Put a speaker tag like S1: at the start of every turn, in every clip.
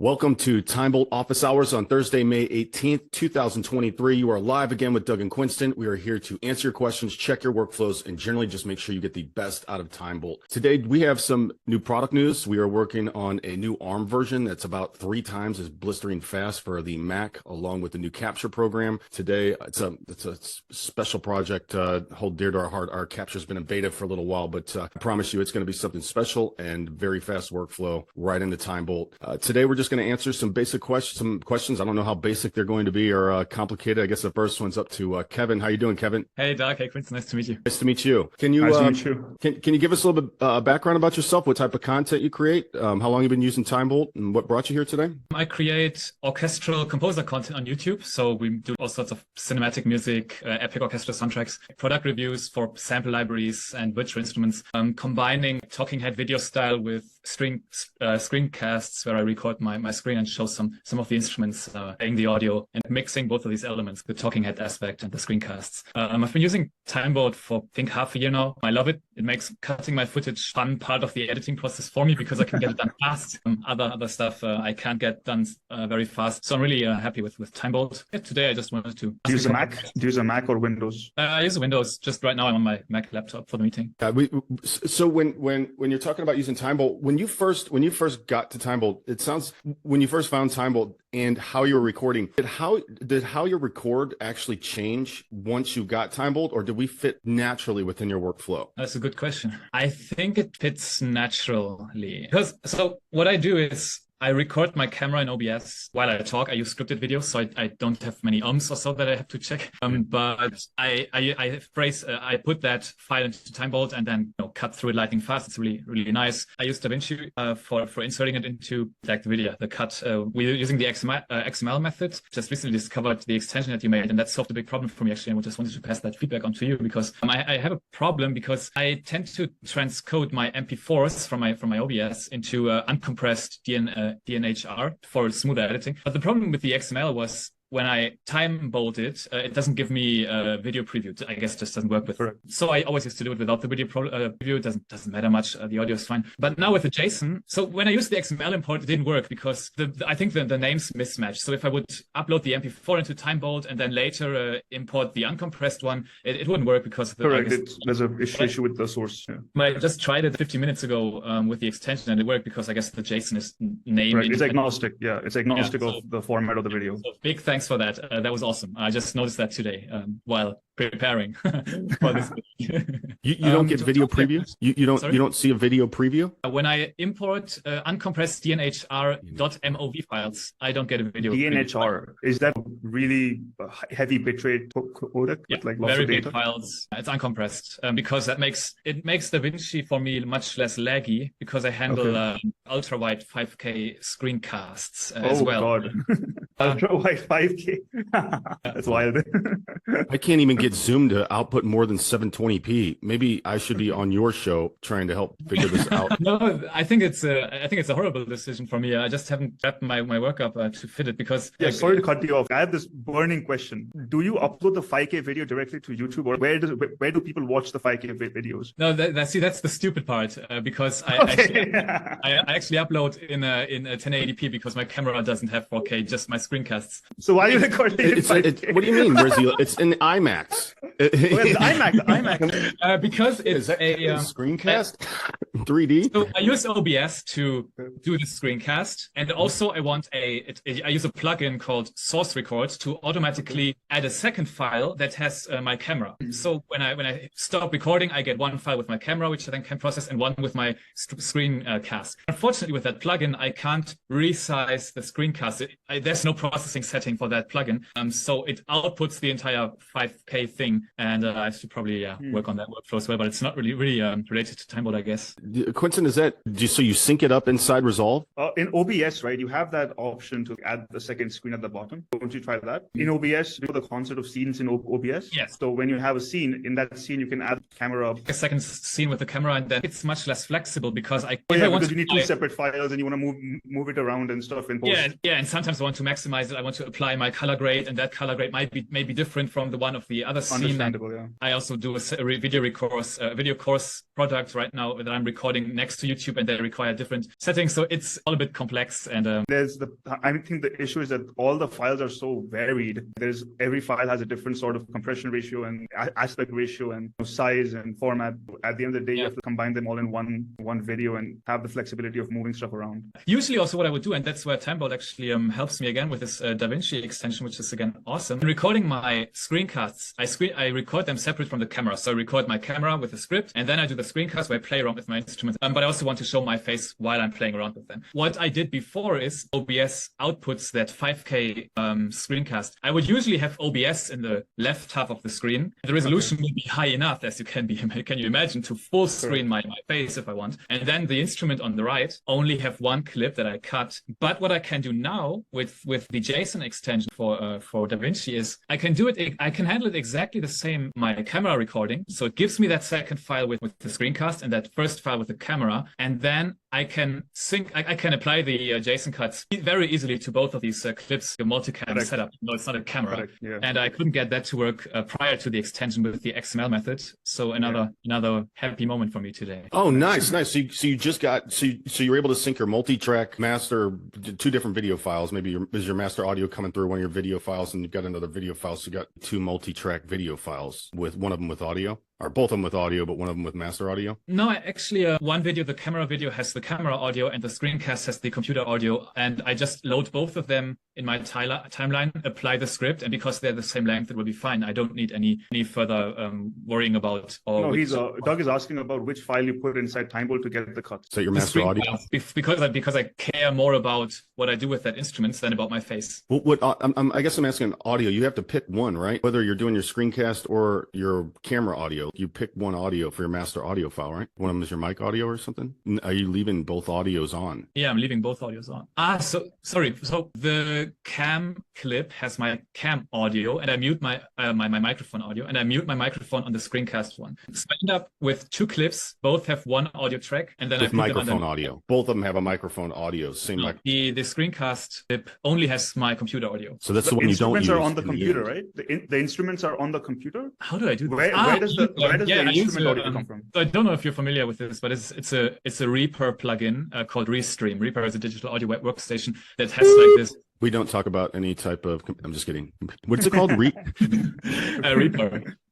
S1: Welcome to TimeBolt Office Hours on Thursday, May 18th, 2023. You are live again with Doug and Quinston. We are here to answer your questions, check your workflows, and generally just make sure you get the best out of TimeBolt. Today, we have some new product news. We are working on a new ARM version that's about 3 times as blistering fast for the Mac, along with the new capture program. Today, it's a special project, hold dear to our heart. Our capture's been in beta for a little while, but I promise you it's going to be something special and very fast workflow right into TimeBolt. Today, we're just going to answer some basic questions. I don't know how basic they're going to be or complicated. I guess the first one's up to Kevin. How you doing, Kevin?
S2: Hey, Doug. Hey, Quincy. Nice to meet you.
S1: Nice to meet you. Can you, Can you give us a little bit background about yourself? What type of content you create? How long you've been using TimeBolt, and what brought you here today?
S2: I create orchestral composer content on YouTube. So we do all sorts of cinematic music, epic orchestral soundtracks, product reviews for sample libraries and virtual instruments, combining talking head video style with screencasts where I record my screen and show some of the instruments playing the audio and mixing both of these elements, the talking head aspect and the screencasts. I've been using TimeBolt for, I think, half a year now. I love it. It makes cutting my footage fun part of the editing process for me because I can get it done fast. Other stuff I can't get done very fast. So I'm really happy with TimeBolt. Yeah, today I just wanted to...
S3: Do you use a Mac? Do you use a Mac or Windows?
S2: I use Windows. Just right now I'm on my Mac laptop for the meeting.
S1: So when you're talking about using TimeBolt, when you first got to TimeBolt, it sounds, when you first found TimeBolt and how you were recording, did how you record actually change once you got TimeBolt, or did we fit naturally within your workflow?
S2: That's a good question. I think it fits naturally because what I do is I record my camera in OBS while I talk. I use scripted videos, so I don't have many ohms or so that I have to check. But I put that file into TimeBolt and then cut through it lightning fast. It's really, really nice. I use DaVinci for inserting it into like the video, the cut. We're using the XML method. Just recently discovered the extension that you made, and that solved a big problem for me actually. And I just wanted to pass that feedback on to you because I have a problem because I tend to transcode my MP4s from my OBS into uncompressed DNHR for smoother editing. But the problem with the XML was when I TimeBolt it, it doesn't give me a video preview. I guess it just doesn't work with. Correct. So I always used to do it without the video preview. It doesn't matter much. The audio is fine. But now with the JSON, so when I used the XML import, it didn't work because I think the names mismatched. So if I would upload the MP4 into TimeBolt and then later import the uncompressed one, it wouldn't work because
S3: correct. There's an issue with the source. Yeah.
S2: I just tried it 15 minutes ago with the extension, and it worked because I guess the JSON is named.
S3: Right. It's agnostic. Yeah, it's agnostic of the format of the video.
S2: So big thanks for that. That was awesome. I just noticed that today while preparing for this.
S1: You don't get video previews? You don't see a video preview?
S2: When I import uncompressed DNHR.mov files, I don't get a video
S3: DNHR
S2: preview.
S3: Is that really heavy bitrate codec?
S2: Yeah,
S3: like lots
S2: very
S3: of data?
S2: big files. It's uncompressed because it makes DaVinci for me much less laggy because I handle ultra wide 5K screencasts as well.
S3: Oh God, ultra wide 5K. That's wild.
S1: I can't even get Zoom to output more than 720p. Maybe I should be on your show trying to help figure this out.
S2: No, I think it's a horrible decision for me. I just haven't wrapped my work up to fit it because.
S3: Yeah, sorry to cut you off. I have this burning question. Do you upload the 5K video directly to YouTube, or where do people watch the 5K videos?
S2: No, that's the stupid part because I actually upload in a 1080p because my camera doesn't have 4K, just my screencasts.
S3: So why are you recording in 5K?
S1: What do you mean? It's in IMAX.
S3: The IMAC.
S2: Because it's
S1: a screencast 3D.
S2: So I use OBS to do the screencast, and also I use a plugin called Source Record to automatically add a second file that has my camera. So when I stop recording, I get one file with my camera, which I then can process, and one with my screencast. Unfortunately, with that plugin, I can't resize the screencast. There's no processing setting for that plugin, so it outputs the entire 5K thing, and I should probably work on that workflow as well, but it's not really related to TimeBolt, I guess.
S1: Quinton, is that so you sync it up inside Resolve?
S3: In OBS, right, you have that option to add the second screen at the bottom. Don't you try that? In OBS, you know the concept of scenes in OBS?
S2: Yes.
S3: So when you have a scene, in that scene, you can add camera up.
S2: A second scene with the camera, and then it's much less flexible because
S3: because you need two separate files and you want to move it around and stuff in post.
S2: Yeah, and sometimes I want to maximize it. I want to apply my color grade, and that color grade might be different from the one of the other another scene.
S3: Understandable, yeah.
S2: I also do a video course product right now that I'm recording next to YouTube, and they require different settings. So it's all a bit complex. And
S3: I think the issue is that all the files are so varied. Every file has a different sort of compression ratio and aspect ratio and size and format. At the end of the day, you have to combine them all in one video and have the flexibility of moving stuff around.
S2: Usually also what I would do, and that's where TimeBolt actually helps me again with this DaVinci extension, which is again awesome. Recording my screencasts, I record them separate from the camera. So I record my camera with the script, and then I do the screencast where I play around with my instruments. But I also want to show my face while I'm playing around with them. What I did before is OBS outputs that 5K screencast. I would usually have OBS in the left half of the screen. The resolution will be high enough, as you can you imagine, to full screen my face if I want. And then the instrument on the right only have one clip that I cut. But what I can do now with the JSON extension for DaVinci is I can handle it exactly the same my camera recording. So it gives me that second file with the screencast and that first file with the camera. And then I can I can apply the JSON cuts very easily to both of these clips, the multicam setup. No, it's not a camera.
S3: Yeah.
S2: And I couldn't get that to work prior to the extension with the XML method. So another happy moment for me today.
S1: Oh, nice. So you just got, so you were able to sync your multi-track master, two different video files. Maybe is your master audio coming through one of your video files, and you've got another video file. So you got two multi-track video files, with one of them with audio, or both of them with audio, but one of them with master audio?
S2: No, actually, one video, the camera video, has the camera audio, and the screencast has the computer audio. And I just load both of them in my timeline, apply the script, and because they're the same length, it will be fine. I don't need any further worrying about.
S3: Doug is asking about which file you put inside TimeBolt to get the cuts.
S1: So your master audio?
S2: Because I care more about what I do with that instrument than about my face.
S1: I guess I'm asking audio. You have to pick one, right? Whether you're doing your screencast or your camera audio, you pick one audio for your master audio file, right? One of them is your mic audio or something? Are you leaving both audios on?
S2: Yeah, I'm leaving both audios on. Sorry. So the cam clip has my cam audio, and I mute my my microphone audio, and I mute my microphone on the screencast one. So I end up with two clips. Both have one audio track, and then
S1: with microphone audio. Both of them have a microphone audio. Same mic.
S2: The screencast clip only has my computer audio.
S1: So that's the one you don't use.
S3: Instruments are on the computer, right? The instruments are on the computer.
S2: How do I do that?
S3: Where does the instrument audio come from?
S2: So I don't know if you're familiar with this, but it's a Reaper plugin called Restream. Reaper is a digital audio web workstation that has like this.
S1: We don't talk about any type of. I'm just kidding. What's it called?
S2: Reaper.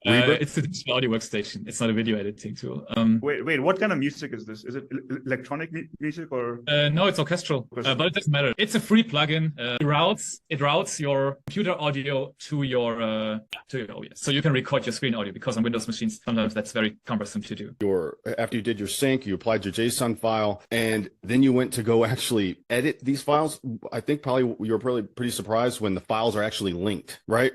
S2: It's a digital audio workstation. It's not a video editing tool.
S3: Wait. What kind of music is this? Is it electronic music or?
S2: No, it's orchestral. But it doesn't matter. It's a free plugin. It routes your computer audio to your OBS, so you can record your screen audio. Because on Windows machines, sometimes that's very cumbersome to do.
S1: After you did your sync, you applied your JSON file, and then you went to go actually edit these files. I think you were probably pretty surprised when the files are actually linked, right?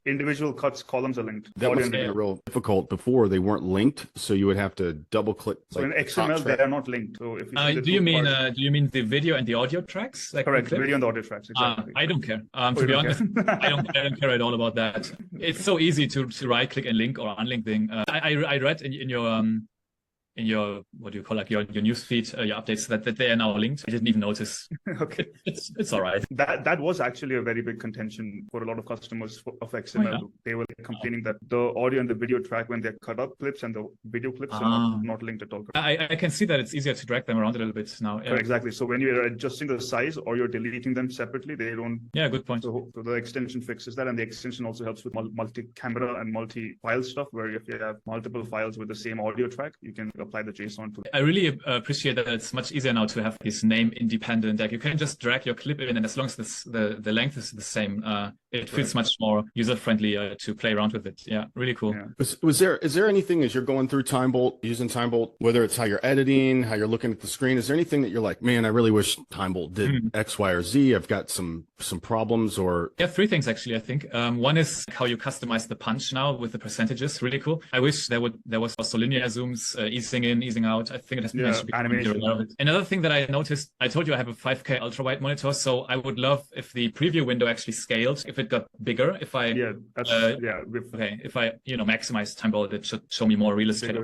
S3: Individual cuts, columns are linked.
S1: That was real difficult before. They weren't linked, so you would have to double click.
S3: So in XML, they are not linked. So if you
S2: do you mean the video and the audio tracks? Like
S3: correct, video and the audio tracks. Exactly.
S2: I don't care. To be honest, I don't care at all about that. It's so easy to right click and link or unlink thing. I read in your what do you call, like your news feed, your updates, that they are now linked. I didn't even notice. Okay, it's all right.
S3: That was actually a very big contention for a lot of customers of XML. Oh, yeah. They were complaining that the audio and the video track, when they're cut up clips and the video clips are not linked at all.
S2: I can see that it's easier to drag them around a little bit now. Yeah.
S3: Exactly. So when you're adjusting the size or you're deleting them separately, they don't.
S2: Yeah, good point.
S3: So the extension fixes that, and the extension also helps with multi-camera and multi-file stuff, where if you have multiple files with the same audio track, you can apply the JSON to.
S2: I really appreciate that it's much easier now to have these name independent. Like you can just drag your clip in, and as long as the length is the same, it feels much more user friendly to play around with it. Yeah, really cool. Yeah.
S1: Is there anything as you're going through TimeBolt, using TimeBolt, whether it's how you're editing, how you're looking at the screen, is there anything that you're like, man, I really wish TimeBolt did X, Y, or Z? I've got some problems. Or
S2: yeah, three things actually. I think one is how you customize the punch now with the percentages. Really cool. I wish there was also linear zooms, easing in, easing out. I think it has been mentioned before. Another thing that I noticed, I told you I have a 5K ultra wide monitor, so I would love if the preview window actually scaled. If if it got bigger. If I if I maximize TimeBolt, it should show me more real estate.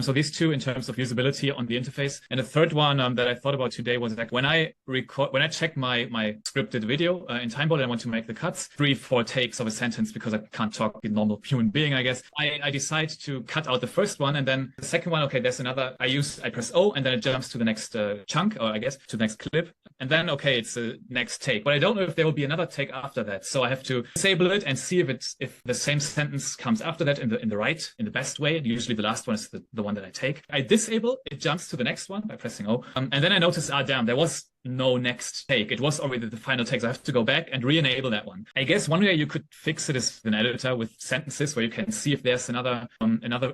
S2: So these two in terms of usability on the interface. And the third one that I thought about today was like when I check my scripted video in TimeBolt and I want to make the cuts, 3-4 takes of a sentence because I can't talk a normal human being, I guess. I decide to cut out the first one, and then the second one, okay, there's another, I press O, and then it jumps to the next chunk, or I guess to the next clip. And then, okay, it's the next take. But I don't know if there will be another take after that. So I have to disable it and see if the same sentence comes after that in the best way. And usually the last one is the one that I take. I disable, it jumps to the next one by pressing O. And then I notice, damn, there was no next take. It was already the final take. So I have to go back and re-enable that one. I guess one way you could fix it is an editor with sentences where you can see if there's another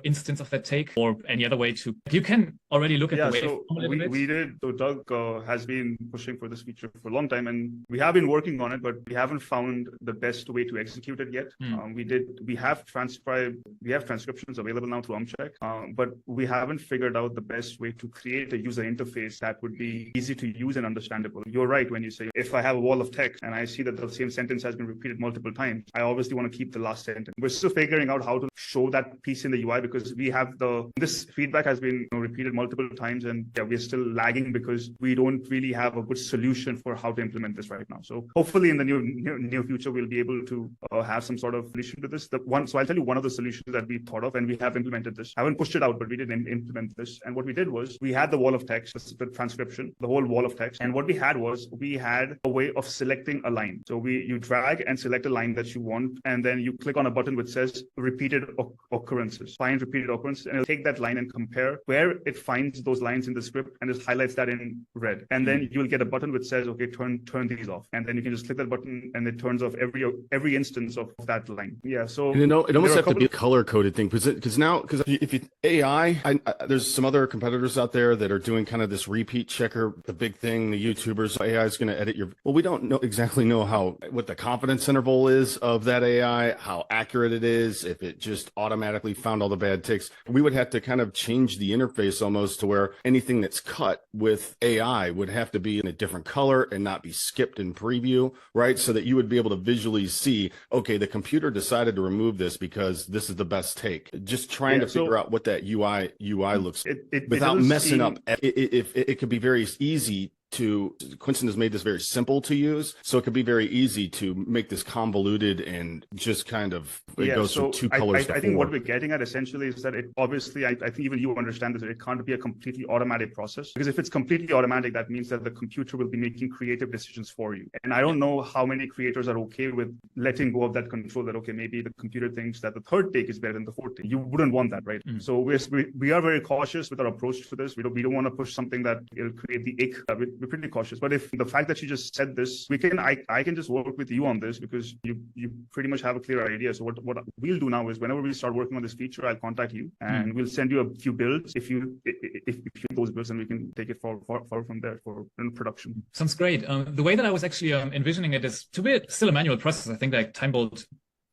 S2: instance of that take, or any other way you can already look at the waveform.
S3: So Doug has been pushing for this feature for a long time, and we have been working on it, but we haven't found the best way to execute it yet. We have transcriptions available now through UmCheck, but we haven't figured out the best way to create a user interface that would be easy to use and understandable. You're right when you say, if I have a wall of text and I see that the same sentence has been repeated multiple times, I obviously want to keep the last sentence. We're still figuring out how to show that piece in the UI, because we have this feedback has been repeated multiple times, and we're still lagging because we don't really have a good solution for how to implement this right now. So hopefully in the near future, we'll be able to have some sort of solution to this. So I'll tell you one of the solutions that we thought of, and we have implemented this. I haven't pushed it out, but we did implement this. And what we did was we had the wall of text, the transcription, the whole wall of text. And what we had a way of selecting a line. So you drag and select a line that you want, and then you click on a button which says repeated occurrences, find repeated occurrences, and it'll take that line and compare where it finds those lines in the script, and it highlights that in red. And then you'll get a button which says, okay, turn these off. And then you can just click that button and it turns off every instance of that line. Yeah. So
S1: it almost have to be a color coded thing, because if you AI, there's some other competitors out there that are doing kind of this repeat checker, the big thing, the YouTubers, AI is going to edit we don't exactly know what the confidence interval is of that AI, how accurate it is, if it just automatically found all the bad ticks. We would have to kind of change the interface almost to where anything that's cut with AI would have to be in a different color and not be skipped in preview, right? So that you would be able to visually see, okay, the computer decided to remove this because this is the best take. Just trying to figure out what that UI looks without messing up. It could be very easy Quinston has made this very simple to use, so it could be very easy to make this convoluted and just kind of goes from two colors to
S3: I think what we're getting at essentially is that it obviously, I think even you understand this, that it can't be a completely automatic process, because if it's completely automatic, that means that the computer will be making creative decisions for you. And I don't know how many creators are okay with letting go of that control, that, okay, maybe the computer thinks that the third take is better than the fourth take. You wouldn't want that, right? So we are very cautious with our approach to this. We don't want to push something that will create the ick. We're pretty cautious. But if the fact that you just said this, I can just work with you on this, because you pretty much have a clear idea. So what we'll do now is, whenever we start working on this feature, I'll contact you and we'll send you a few builds. If you those builds, and we can take it forward from there for production.
S2: Sounds great. The way that I was actually envisioning it is to be still a manual process. I think like TimeBolt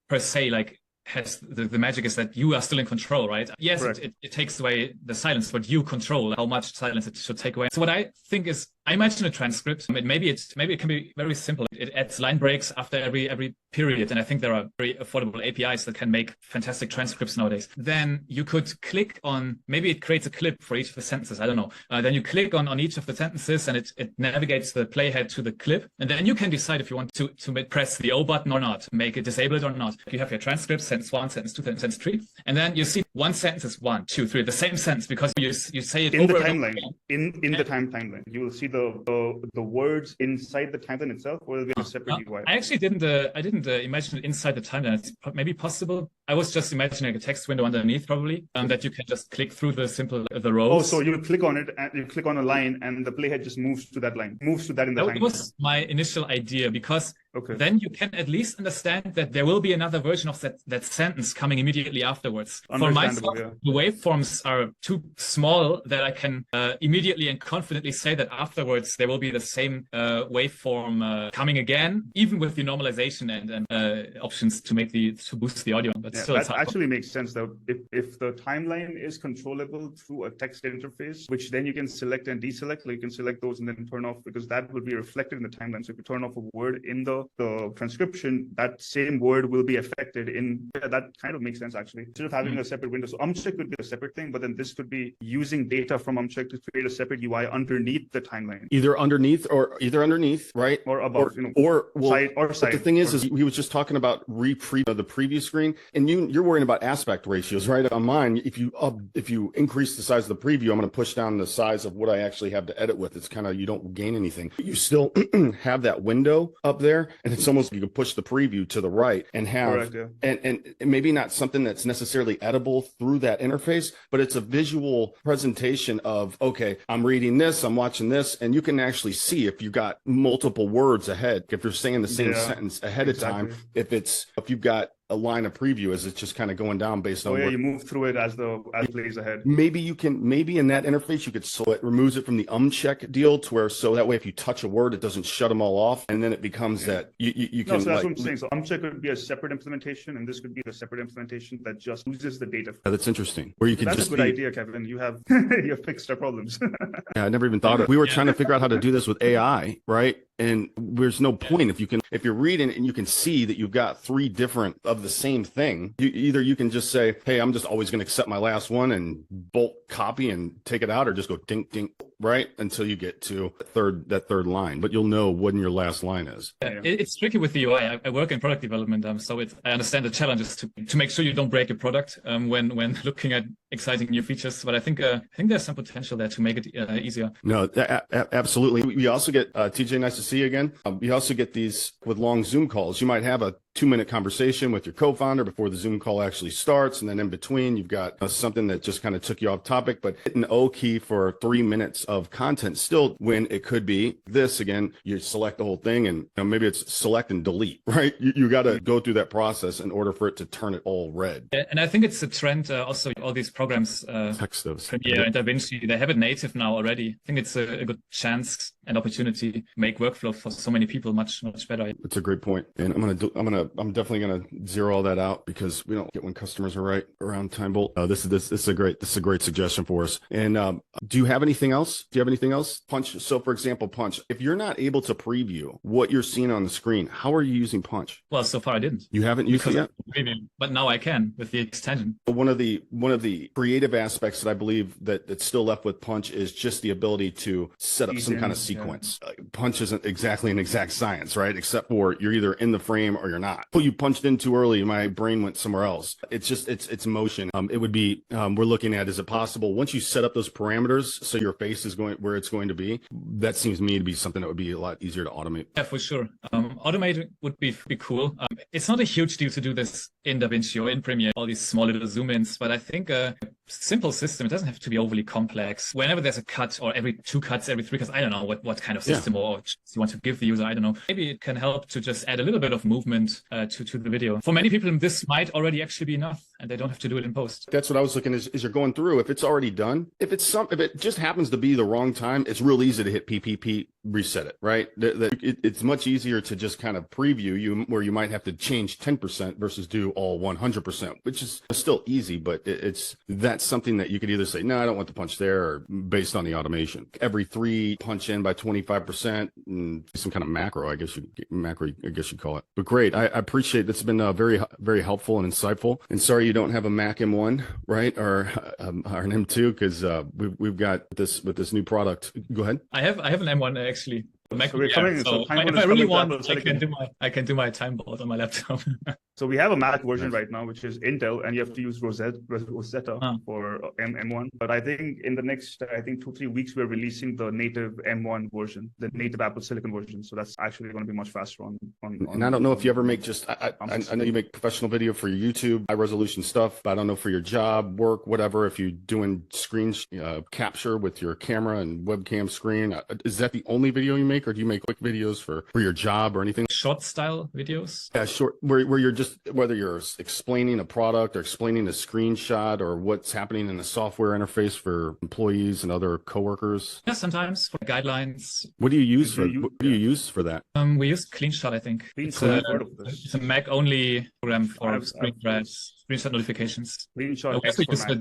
S2: per se, like, has the magic is that you are still in control, right? Yes, it takes away the silence, but you control how much silence it should take away. So what I think is, I imagine a transcript. Maybe it can be very simple. It adds line breaks after every period, and I think there are very affordable APIs that can make fantastic transcripts nowadays. Then you could click on, maybe it creates a clip for each of the sentences. I don't know. Then you click on each of the sentences, and it navigates the playhead to the clip, and then you can decide if you want to press the O button or not, make it disable it or not. You have your transcript, sentence 1, sentence 2, sentence 3, and then you see one sentence is 1, 2, 3, the same sentence, because you say it
S3: in
S2: over
S3: the timeline. In the timeline, you will see the words inside the timeline itself, or will be a separate UI?
S2: I actually didn't imagine it inside the timeline. It's maybe possible. I was just imagining a text window underneath, probably, that you can just click through the rows.
S3: Oh, so you click on it, and you click on a line, and the playhead just moves to that line, moves to that in the timeline.
S2: That was my initial idea, because then you can at least understand that there will be another version of that sentence coming immediately afterwards. For myself, the waveforms are too small that I can immediately and confidently say that afterwards there will be the same waveform coming again, even with the normalization and options to boost the audio. But still,
S3: that actually makes sense, though. If the timeline is controllable through a text interface, which then you can select and deselect, like you can select those and then turn off, because that will be reflected in the timeline. So if you turn off a word in the the transcription, that same word will be affected in, that kind of makes sense actually. Instead of having a separate window, so umcheck could be a separate thing, but then this could be using data from umcheck to create a separate UI underneath the timeline.
S1: Either underneath, right?
S3: Or above,
S1: side
S3: or side.
S1: The thing is he was just talking about the preview screen, and you're worrying about aspect ratios, right? On mine, if you increase the size of the preview, I'm going to push down the size of what I actually have to edit with. It's kind of, you don't gain anything. You still have that window up there, and it's almost, you can push the preview to the right and have,
S3: correct,
S1: and maybe not something that's necessarily edible through that interface, but it's a visual presentation of, okay, I'm reading this, I'm watching this, and you can actually see if you got multiple words ahead, if you're saying the same sentence ahead of time, if you've got a line of preview as it's just kind of going down based on
S3: you move through it as it plays ahead.
S1: Maybe in that interface you could, so it removes it from the check deal to where, so that way if you touch a word it doesn't shut them all off, and then it becomes that you can.
S3: So that's what I'm saying. So check could be a separate implementation, and this could be the separate implementation that just uses the data.
S1: That's interesting. Where you can
S3: that's
S1: just
S3: a good idea, Kevin. You have fixed our problems.
S1: Yeah, I never even thought of it. We were trying to figure out how to do this with AI, right? And there's no point if you're reading and you can see that you've got three different of the same thing. You can just say, hey, I'm just always going to accept my last one and bolt copy and take it out, or just go dink dink, right, until you get to that third line. But you'll know when your last line is.
S2: It's tricky with the UI. I work in product development, so I understand the challenge is to make sure you don't break a product when looking at exciting new features. But I think there's some potential there to make it easier.
S1: No, absolutely. We also get TJ, nice to see you again. We also get these with long Zoom calls. You might have a 2-minute conversation with your co-founder before the Zoom call actually starts, and then in between you've got something that just kind of took you off topic, but hit an O key for 3 minutes of content still, when it could be this. Again, you select the whole thing, and maybe it's select and delete, right? You got to go through that process in order for it to turn it all red.
S2: And I think it's a trend. Also, all these programs, Premiere and DaVinci, they have it native now already. I think it's a good chance and opportunity to make workflow for so many people much better.
S1: It's a great point, and I'm definitely gonna zero all that out, because we don't get when customers are right around TimeBolt. This is a great suggestion for us. And do you have anything else? Punch. So for example, Punch. If you're not able to preview what you're seeing on the screen, how are you using Punch?
S2: Well, so far I didn't.
S1: You haven't used it yet?
S2: Preview, but now I can with the extension.
S1: One of the creative aspects that I believe that's still left with Punch is just the ability to set up some kind of sequence. Punch isn't exactly an exact science, right? Except for you're either in the frame or you're not. You punched in too early, my brain went somewhere else. It's just it's motion. It would be we're looking at, is it possible once you set up those parameters so your face is going where it's going to be? That seems to me to be something that would be a lot easier to automate.
S2: Yeah, for sure. Automating would be cool. It's not a huge deal to do this in DaVinci or in Premiere, all these small little zoom ins, but I think a simple system, it doesn't have to be overly complex. Whenever there's a cut, or every 2 cuts, every 3 cuts, I don't know what kind of system or you want to give the user, I don't know. Maybe it can help to just add a little bit of movement to the video. For many people, this might already actually be enough, and they don't have to do it in post.
S1: That's what I was looking is you're going through. If it's already done, if it just happens to be the wrong time, it's real easy to hit PPP, reset it, right? It's much easier to just kind of preview where you might have to change 10% versus do all 100%, which is still easy, but that's something that you could either say, no, I don't want the punch there, or based on the automation. Every 3 punch in by 25%, and some kind of macro, I guess you call it. But great. I appreciate it's been very, very helpful and insightful. And sorry you don't have a Mac M1, right? Or an M2, because we've got this with this new product. Go ahead.
S2: I have an M1 actually.
S3: Mac, so if I
S2: really want, I can do my TimeBolt on my laptop.
S3: So we have a Mac version right now, which is Intel, and you have to use Rosetta for M1. But I think in the next, 2-3 weeks, we're releasing the native M1 version, the native Apple Silicon version. So that's actually going to be much faster on
S1: and I don't know if you ever make I know you make professional video for your YouTube, high resolution stuff, but I don't know for your job, work, whatever, if you're doing screen capture with your camera and webcam screen. Is that the only video you make, or do you make quick videos for your job or anything?
S2: Short style videos?
S1: Yeah, short, where you're just, whether you're explaining a product or explaining a screenshot or what's happening in the software interface for employees and other coworkers.
S2: Yeah, sometimes for guidelines.
S1: What do you use for that?
S2: We use CleanShot, I think. It's a Mac only program for screenshot notifications.
S3: CleanShot.
S2: We actually use the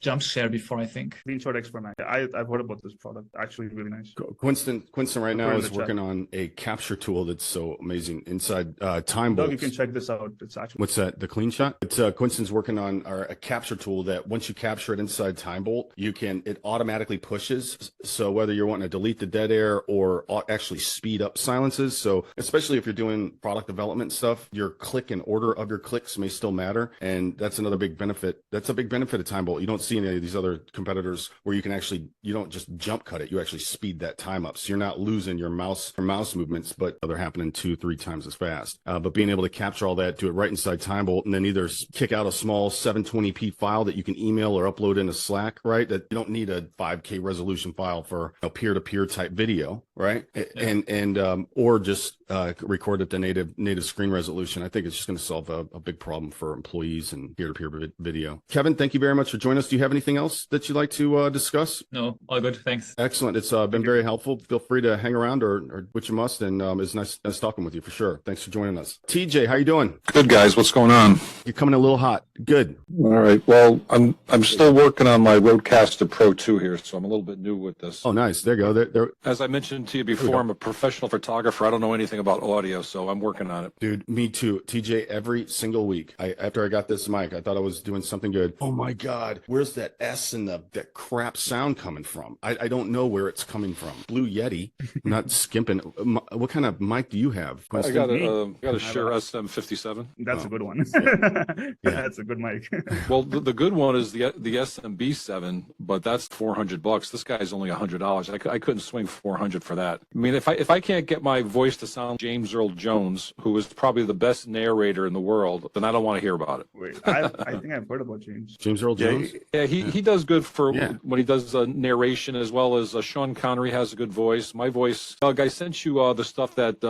S2: jump share before, I think.
S3: Screenshot X for Mac. I've heard about this product. Actually, really nice.
S1: Quinston right now is working on a capture tool that's so amazing inside TimeBolt.
S3: Doug, you can check this out. It's actually
S1: what's that? The clean shot? It's Quinston's working on a capture tool that once you capture it inside TimeBolt, it automatically pushes. So whether you're wanting to delete the dead air or actually speed up silences. So especially if you're doing product development stuff, your click and order of your clicks may still matter, and that's another big benefit. That's a big benefit of TimeBolt. You don't see any of these other competitors where you don't just jump cut it, you actually speed that time up, so you're not losing your mouse movements, but they're happening 2-3 times as fast. But being able to capture all that, do it right inside TimeBolt, and then either kick out a small 720p file that you can email or upload into Slack, right? That you don't need a 5K resolution file for a peer-to-peer type video, right? Yeah. Or just record at the native screen resolution. I think it's just going to solve a big problem for employees and peer-to-peer video. Kevin, thank you very much for joining us. Do you have anything else that you'd like to discuss?
S2: No, all good. Thanks.
S1: Excellent. It's been very helpful. Feel free to hang around or which you must. And it's nice talking with you for sure. Thanks for joining us. TJ, how you doing?
S4: Good, guys. What's going on?
S1: You're coming a little hot. Good.
S4: All right. Well, I'm still working on my Rodecaster Pro 2 here, so I'm a little bit new with this.
S1: Oh, nice. There you go.
S4: As I mentioned to you before, I'm a professional photographer. I don't know anything about audio, so I'm working on it.
S1: Dude, me too. TJ, every single week, after I got this mic, I thought I was doing something good. Oh my God, where's that S and that crap sound coming from? I don't know where it's coming from. Blue Yeti. I'm not skimping. What kind of mic do you have?
S4: I got a Shure SM57.
S3: That's a good one.
S1: Yeah.
S3: That's a good mic.
S4: Well, the good one is the SMB7, but that's $400. This guy's only $100. I couldn't swing $400 for that. I mean, if I can't get my voice to sound James Earl Jones, who is probably the best narrator in the world, then I don't want to hear about it.
S3: Wait, I think I've heard about James.
S1: James Earl Jones?
S4: Yeah, he does good for when he does narration, as well as Sean Connery has a good voice. My voice, Doug, I sent you the stuff that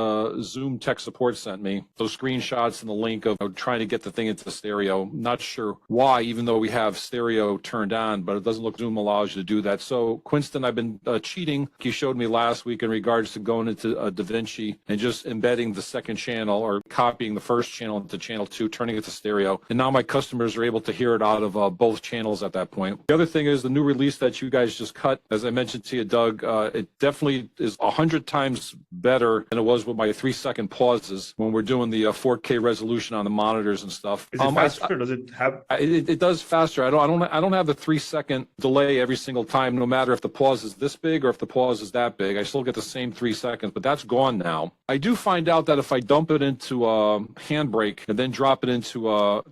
S4: Zoom tech support sent me, those screenshots and the link of trying to get the thing into stereo. Not sure why, even though we have stereo turned on, but it doesn't look Zoom allows you to do that. So Quinston, I've been cheating. You showed me last week in regards to going into DaVinci and just embedding the second channel or copying the first channel into channel 2, turning it to stereo. And now my customers are able to hear it out of both channels at that point. The other thing is the new release that you guys just cut, as I mentioned to you, Doug, it definitely is 100 times better than it was with my 3-second pauses when we're doing the 4K resolution on the monitors and stuff.
S3: Is it faster? Does it have?
S4: It does faster. I don't have the 3-second delay every single time, no matter if the pause is this big or if the pause is that big. I still get the same 3 seconds, but that's gone now. I do find out that if I dump it into Handbrake and then drop it into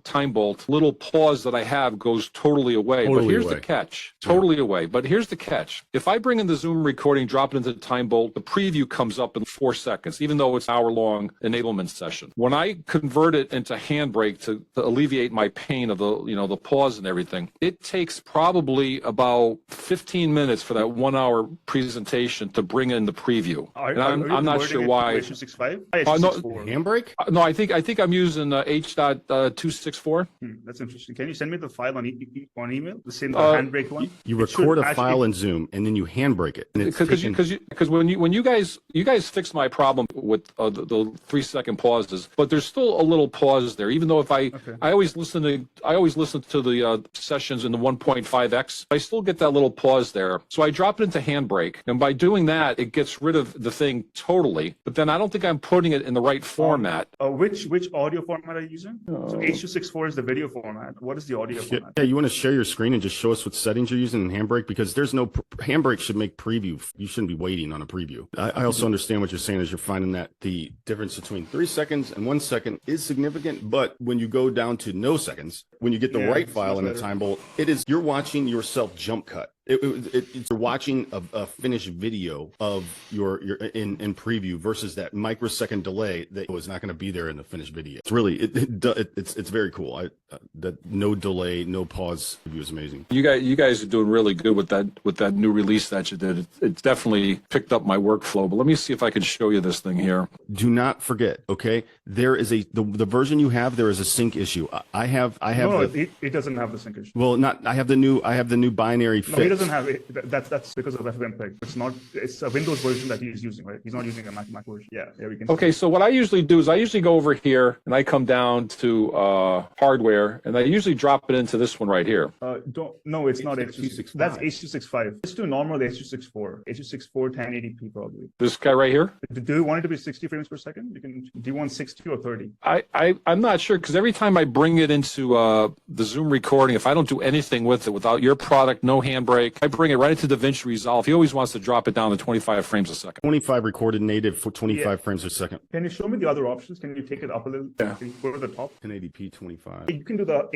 S4: TimeBolt, little pause that I have goes totally away. But here's the catch. Totally away. But here's the catch. If I bring in the Zoom recording, drop it into TimeBolt, the preview comes up in 4 seconds, even though it's an hour-long enablement session. When I convert it into Handbrake to alleviate my pain of the pause and everything, it takes probably about 15 minutes for that 1-hour presentation to bring in the preview. I'm not sure why.
S1: Handbrake?
S4: No, I think I'm using H.264.
S3: That's interesting. Can you send me the file on email? The same Handbrake one.
S1: You record a file in Zoom and then you Handbrake it.
S4: Because when you guys fixed my problem with the 3-second pauses, but there's still a little pause there. Even though I always listen to the sessions in the 1.5x, I still get that little pause there. So I drop it into Handbrake, and by doing that, it gets rid of the thing totally. But then I don't think I'm putting it in the right format.
S3: Which audio format are you using? So H.264 is the video format. What is the audio format?
S1: Yeah, you want to share your screen and just show us what settings you're using in Handbrake, because there's no Handbrake should make preview. You shouldn't be waiting on a preview. I also understand what you're saying is you're finding that the difference between 3 seconds and 1 second is significant, but when you go down to no seconds, when you get the right file in the TimeBolt, you're watching yourself jump cut. You're watching a finished video of your in preview versus that microsecond delay that was not going to be there in the finished video. It's really it's very cool. That no delay, no pause review is amazing.
S4: You guys are doing really good with that new release that you did. It's definitely picked up my workflow. But let me see if I can show you this thing here.
S1: Do not forget, okay? There is the version you have. There is a sync issue. I have.
S3: No, it doesn't have the sync issue.
S1: Well, I have the new binary fix.
S3: doesn't have it. That's because of FFmpeg. It's a Windows version that he's using, right? He's not using a Mac version. Yeah, we can.
S4: Okay, so what I usually do is I usually go over here and I come down to hardware, and I usually drop it into this one right here.
S3: No, it's not H.265. That's H.265. Let's do normal H.264. H.264 1080p probably.
S4: This guy right here.
S3: Do you want it to be 60 frames per second? Do you want 60 or 30?
S4: I'm not sure, because every time I bring it into the Zoom recording, if I don't do anything with it, without your product, no handbrake, I bring it right into DaVinci Resolve. He always wants to drop it down to 25 frames a second.
S1: 25 recorded native for 25 frames a second.
S3: Can you show me the other options? Can you take it up a little?
S4: Yeah.
S3: Go to the top.
S1: 1080p 25.
S3: You can do the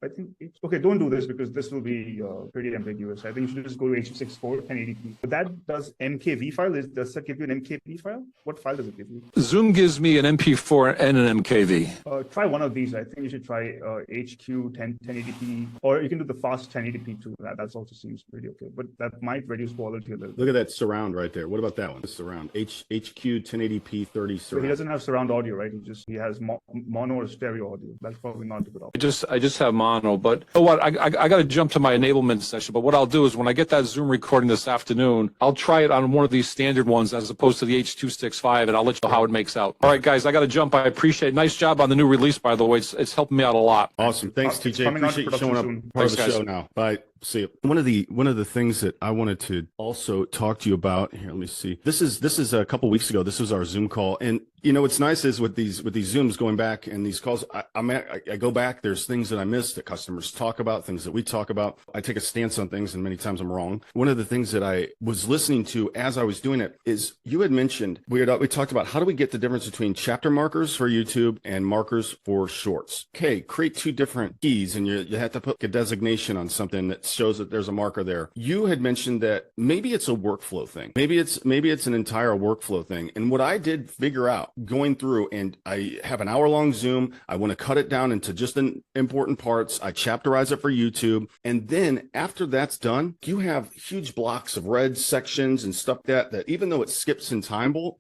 S3: I think. Okay, don't do this because this will be pretty ambiguous. I think you should just go to H.264 1080p. But that does MKV file. Does that give you an MKV file? What file does it give you?
S4: Zoom gives me an MP4 and an MKV.
S3: Try one of these. I think you should try HQ 1080p, or you can do the fast 1080p too. That also seems pretty okay, but that might reduce quality a little.
S1: Look at that surround right there. What about that one? The surround HQ 1080p 30 surround.
S3: So he doesn't have surround audio, right? He has mono or stereo audio. That's probably not a good option.
S4: I just have mono, but you know what? I got to jump to my enablement session. But what I'll do is when I get that Zoom recording this afternoon, I'll try it on one of these standard ones as opposed to the H.265, and I'll let you know how it makes out. All right, guys, I got to jump. I appreciate it. Nice job on the new release, by the way. It's helping me out a lot.
S1: Awesome. Thanks, TJ. Appreciate you showing up part of the show now. Bye. See, one of the things that I wanted to also talk to you about here. Let me see. This is a couple weeks ago. This was our Zoom call, and you know what's nice is with these Zooms going back and these calls, I go back. There's things that I missed that customers talk about, things that we talk about. I take a stance on things, and many times I'm wrong. One of the things that I was listening to as I was doing it is you had mentioned we talked about how do we get the difference between chapter markers for YouTube and markers for Shorts. Okay, create two different keys, and you have to put a designation on something that shows that there's a marker there. You had mentioned that maybe it's a workflow thing. Maybe it's an entire workflow thing. And what I did figure out going through, and I have an hour-long Zoom. I want to cut it down into just the important parts. I chapterize it for YouTube. And then after that's done, you have huge blocks of red sections and stuff that even though it skips in TimeBolt,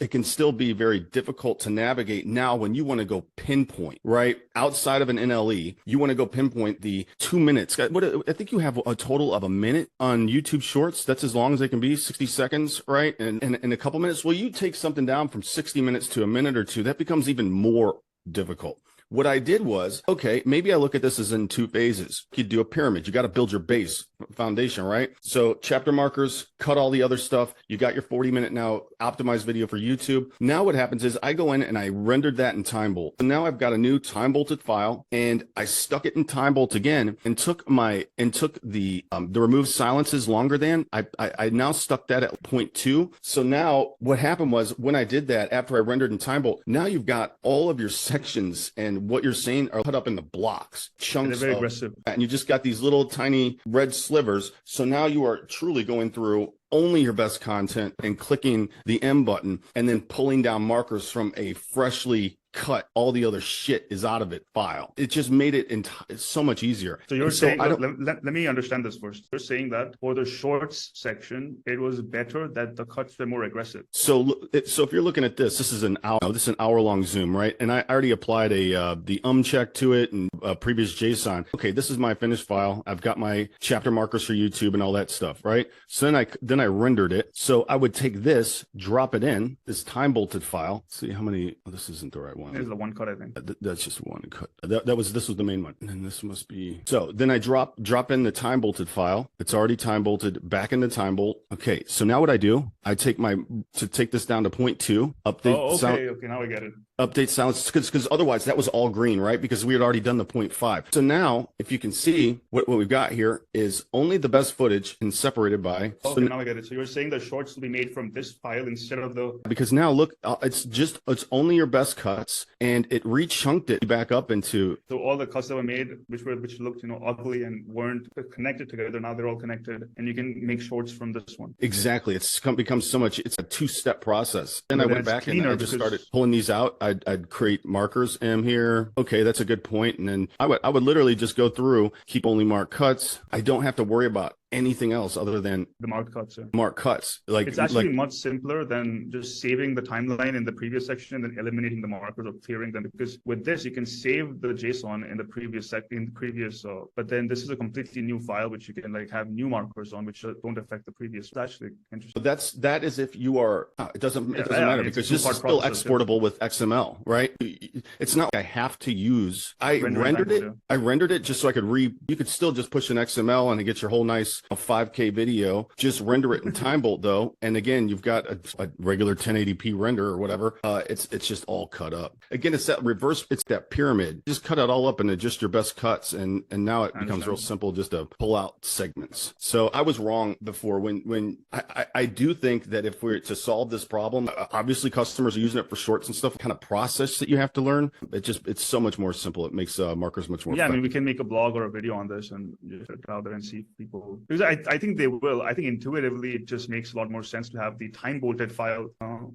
S1: it can still be very difficult to navigate now when you want to go pinpoint, right? Outside of an NLE, you want to go pinpoint the 2 minutes. I think you have a total of a minute on YouTube Shorts. That's as long as they can be, 60 seconds, right? And in a couple minutes, well, you take something down from 60 minutes to a minute or two, that becomes even more difficult. What I did was, okay, maybe I look at this as in two phases. You do a pyramid. You got to build your base foundation, right? So chapter markers, cut all the other stuff. You got your 40-minute now optimized video for YouTube. Now what happens is I go in and I rendered that in TimeBolt. So now I've got a new time-bolted file, and I stuck it in TimeBolt again and took the remove silences longer than. I now stuck that at 0.2. So now what happened was when I did that after I rendered in TimeBolt, now you've got all of your sections and what you're saying are put up in the blocks, chunks.
S3: They're very aggressive.
S1: And you just got these little tiny red slivers. So now you are truly going through only your best content and clicking the M button and then pulling down markers from a freshly cut. All the other shit is out of it file. It just made it so much easier.
S3: So you're saying, let me understand this first. You're saying that for the Shorts section, it was better that the cuts were more aggressive.
S1: So if you're looking at this is an hour-long Zoom, right? And I already applied the check to it and previous JSON. Okay, this is my finished file. I've got my chapter markers for YouTube and all that stuff, right? So then I rendered it. So I would take this, drop it in this time-bolted file. See how many? Oh, this isn't the right one.
S3: This is the one cut, I think.
S1: That's just one cut. This was the main one, and this must be. So then I drop in the time bolted file. It's already time bolted back into TimeBolt. Okay, so now what I do, I take this down to 0.2. Update.
S3: Okay, now I get it.
S1: Update silence, because otherwise that was all green, right? Because we had already done the 0.5. So now, if you can see, what we've got here is only the best footage and separated by.
S3: Okay, so now I get it. So you're saying the Shorts will be made from this file instead of the.
S1: Because now look, it's only your best cuts, and it rechunked it back up into.
S3: So all the cuts that were made, which looked ugly and weren't connected together, now they're all connected, and you can make Shorts from this one.
S1: Exactly, it's become so much. It's a two-step process. Then I went back and I just started pulling these out. I'd create markers in here. Okay, that's a good point. And then I would literally just go through, keep only marked cuts. I don't have to worry about anything else other than
S3: the mark cuts.
S1: Mark cuts. Like
S3: it's actually much simpler than just saving the timeline in the previous section and then eliminating the markers or clearing them. Because with this, you can save the JSON in the previous but then this is a completely new file which you can like have new markers on which don't affect the previous. It's actually interesting.
S1: But that is if you are. It doesn't matter because this is still exportable with XML, right? It's not like I have to use. I rendered it just so I could You could still just push an XML and get your whole nice 5K video. Just render it in TimeBolt though, and again, you've got a regular 1080p render or whatever. It's just all cut up. Again, it's that reverse. It's that pyramid. Just cut it all up into just your best cuts, and now it becomes real simple just to pull out segments. So I was wrong before when I do think that if we're to solve this problem, obviously customers are using it for shorts and stuff. Kind of process that you have to learn. It's so much more simple. It makes markers much more.
S3: Yeah, effective. I mean, we can make a blog or a video on this and just put it out there and see people. Because I think they will. I think intuitively it just makes a lot more sense to have the time bolted file.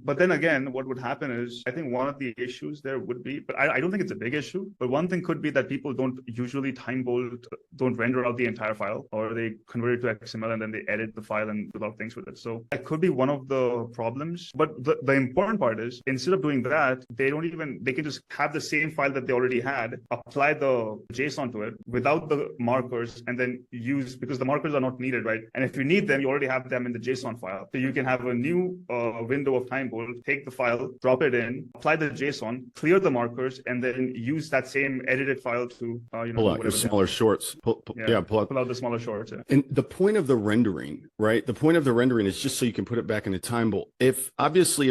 S3: But then again, what would happen is I think one of the issues there would be, but I don't think it's a big issue. But one thing could be that people don't usually don't render out the entire file, or they convert it to XML and then they edit the file and do a lot of things with it. So that could be one of the problems. But the important part is instead of doing that, they can just have the same file that they already had, apply the JSON to it without the markers, and then use, because the markers are not needed, right? And if you need them, you already have them in the JSON file. So you can have a new window of TimeBolt, take the file, drop it in, apply the JSON, clear the markers, and then use that same edited file to
S1: pull out your smaller shorts. Pull
S3: out the smaller shorts. Yeah.
S1: And the point of the rendering, right? The point of the rendering is just so you can put it back into TimeBolt. If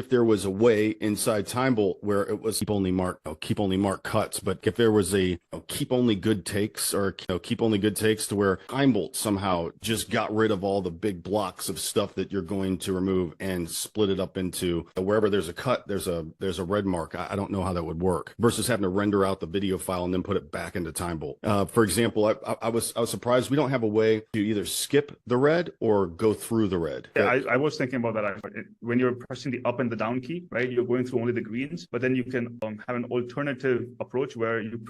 S1: there was a way inside TimeBolt where it was keep only mark cuts, but if there was a keep only good takes, or keep only good takes, to where TimeBolt somehow just got rid of all the big blocks of stuff that you're going to remove and split it up into wherever there's a cut, there's a red mark. I don't know how that would work versus having to render out the video file and then put it back into TimeBolt. For example, I was surprised we don't have a way to either skip the red or go through the red.
S3: Yeah, I was thinking about that. When you're pressing the up and the down key, right, you're going through only the greens, but then you can have an alternative approach where you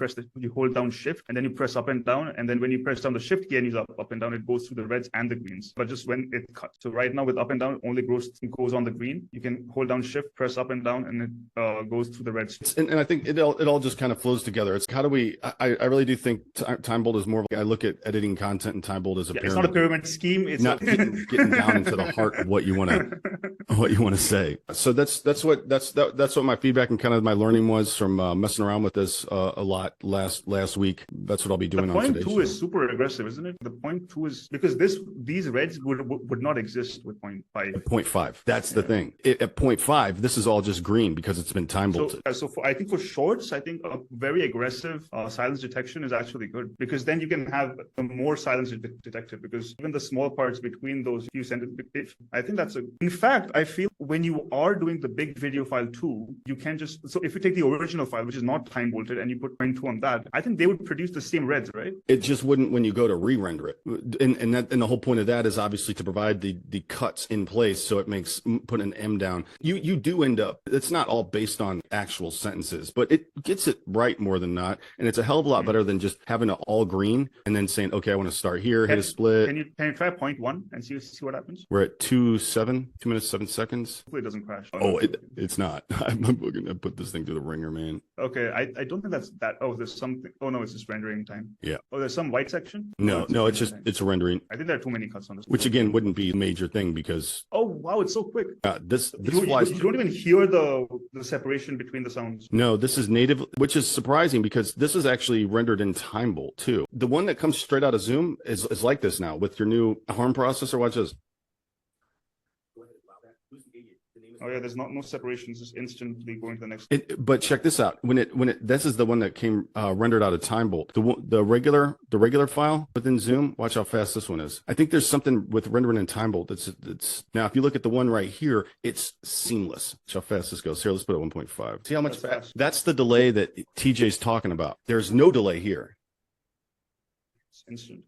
S3: hold down shift and then you press up and down, and then when you press down the shift key and use up and down, it goes through the reds and the greens, but just when it cuts. So right now with up and down only goes on the green. You can hold down shift, press up and down, and it goes through the reds.
S1: And I think it all just kind of flows together. It's how do we? I really do think TimeBolt is more of. I look at editing content and TimeBolt as a pyramid.
S3: It's not a pyramid scheme. It's
S1: not getting down into the heart of what you want to say. So that's what my feedback and kind of my learning was from messing around with this a lot last week. That's what I'll be doing on today's show.
S3: Point 2 is super aggressive, isn't it? The point 2 is because these reds would not exist with point 5.
S1: At point 5, that's the thing. At point 5, this is all just green because it's been time bolted.
S3: So I think for shorts, I think a very aggressive silence detection is actually good, because then you can have more silence detected, because even the small parts between those few sentences, I think in fact, I feel when you are doing the big video file too, you can so if you take the original file, which is not time bolted, and you put point 2 on that, I think they would produce the same reds, right?
S1: It just wouldn't when you go to re-render it. And the whole point of that is obviously to provide the cuts in place, so it makes put an M down. You do end up, it's not all based on actual sentences, but it gets it right more than not, and it's a hell of a lot better than just having it all green and then saying, okay, I want to start here, hit a split.
S3: Can you try point 1 and see what happens?
S1: We're at 2 minutes 7 seconds.
S3: Hopefully it doesn't crash.
S1: It's not. I'm going to put this thing through the ringer, man.
S3: Okay, I don't think that's that. Oh, there's something. Oh no, it's just rendering time.
S1: Yeah.
S3: Oh, there's some white section.
S1: No, it's rendering.
S3: I think there are too many cuts on this.
S1: Which again wouldn't be a major thing because.
S3: Oh wow, it's so quick.
S1: This
S3: flies. You don't even hear the separation between the sounds.
S1: No, this is native, which is surprising because this is actually rendered in TimeBolt too. The one that comes straight out of Zoom is like this now with your new harm processor. Watch this.
S3: Oh yeah, there's no separations, just instantly going to the next.
S1: But check this out. This is the one that came rendered out of TimeBolt. The regular file within Zoom. Watch how fast this one is. I think there's something with rendering in TimeBolt that's now. If you look at the one right here, it's seamless. Watch how fast this goes. Here, let's put it at 1.5. See how much fast? That's the delay that TJ's talking about. There's no delay here.
S3: It's instant.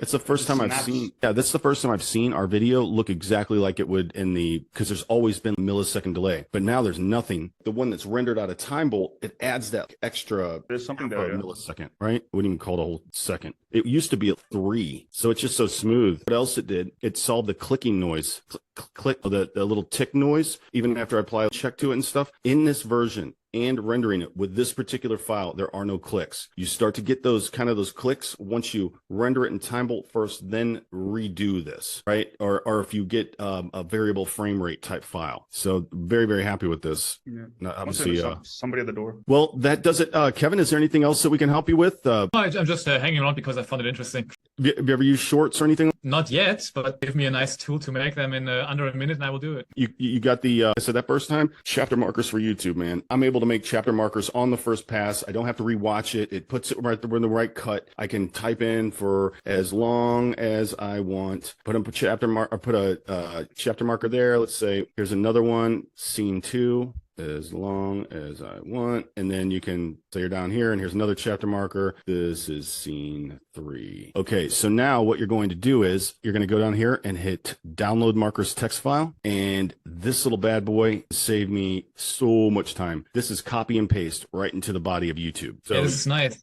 S1: It's the first time I've seen, that's the first time I've seen our video look exactly like it would because there's always been a millisecond delay, but now there's nothing. The one that's rendered out of TimeBolt, it adds that extra
S3: There's something there,
S1: millisecond, right? Wouldn't even call it a whole second. It used to be at 3, so it's just so smooth. What else it did? It solved the clicking noise, click, the little tick noise, even after I apply a check to it and stuff. In this version, and rendering it with this particular file, there are no clicks. You start to get those clicks once you render it in TimeBolt first, then redo this, right? Or if you get a variable frame rate type file. So very, very happy with this.
S3: Yeah.
S1: Now, obviously,
S3: somebody at the door.
S1: Well, that does it. Kevin, is there anything else that we can help you with?
S2: I'm just hanging around because I found it interesting.
S1: Have you ever used shorts or anything?
S2: Not yet, but give me a nice tool to make them in under a minute and I will do it.
S1: You got the, so that first time, chapter markers for YouTube, man. I'm able to make chapter markers on the first pass. I don't have to rewatch it. It puts it right there in the right cut. I can type in for as long as I want. Put a chapter marker there. Let's say here's another one, scene 2. As long as I want, and then you can say you're down here and here's another chapter marker. This is scene 3. Okay, so now what you're going to do is you're going to go down here and hit download markers text file, and this little bad boy saved me so much time. This is copy and paste right into the body of YouTube. So
S2: yeah, this is nice.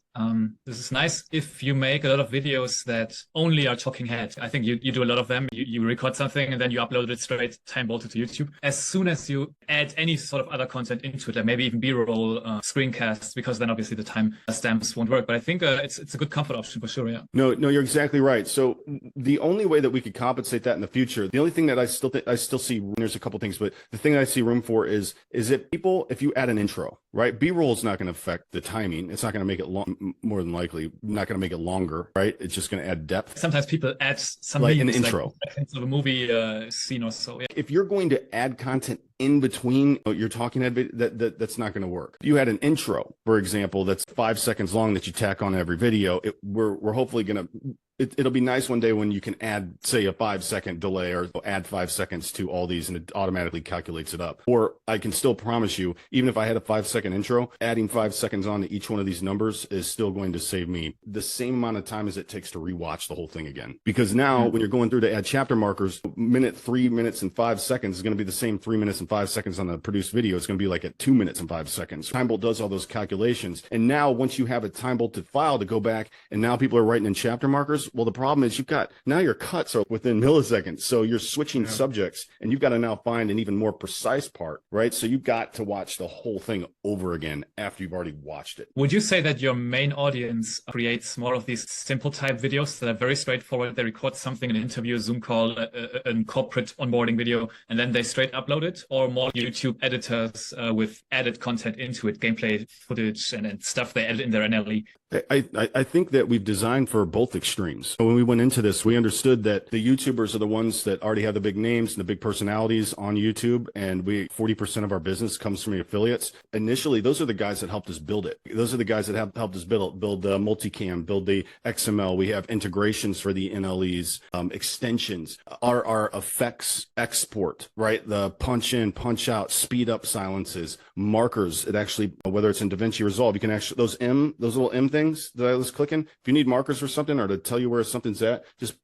S2: This is nice if you make a lot of videos that only are talking head. I think you do a lot of them. You record something and then you upload it straight TimeBolted to YouTube. As soon as you add any sort of other content into it, like maybe even B-roll, screencasts, because then obviously the time stamps won't work. But I think it's a good comfort option for sure. Yeah.
S1: No, you're exactly right. So the only way that we could compensate that in the future, the only thing that I still see, there's a couple things, but the thing that I see room for is that if you add an intro, right? B-roll is not going to affect the timing. It's not going to make it more than likely not going to make it longer, right? It's just going to add depth.
S2: Sometimes people add some
S1: like
S2: memes,
S1: an intro
S2: of a movie scene or so. Yeah.
S1: If you're going to add content in between you're talking that's not going to work. If you had an intro, for example, that's 5 seconds long that you tack on every video, we're hopefully going to it'll be nice one day when you can add, say, a 5-second delay or add 5 seconds to all these and it automatically calculates it up. Or I can still promise you, even if I had a 5-second intro, adding 5 seconds on to each one of these numbers is still going to save me the same amount of time as it takes to rewatch the whole thing again. Because now when you're going through to add chapter markers, 3 minutes and 5 seconds is going to be the same 3 minutes and 5 seconds on the produced video. It's going to be like at 2 minutes and 5 seconds. TimeBolt does all those calculations. And now once you have a TimeBolted file to go back and now people are writing in chapter markers, well, the problem is now your cuts are within milliseconds. So you're switching subjects and you've got to now find an even more precise part, right? So you've got to watch the whole thing over again after you've already watched it.
S2: Would you say that your main audience creates more of these simple type videos that are very straightforward? They record something, an interview, a Zoom call, a corporate onboarding video, and then they straight upload it? Or more YouTube editors with added content into it, gameplay footage and stuff they edit in their NLE?
S1: I think that we've designed for both extremes. When we went into this, we understood that the YouTubers are the ones that already have the big names and the big personalities on YouTube, and 40% of our business comes from the affiliates. Initially, those are the guys that helped us build it. Those are the guys that have helped us build multicam, build the XML. We have integrations for the NLEs, extensions, our effects export, right? The punch in, punch out, speed up silences, markers. It actually, whether it's in DaVinci Resolve, you can actually, those little M things that I was clicking, if you need markers for something or to tell you where something's at, just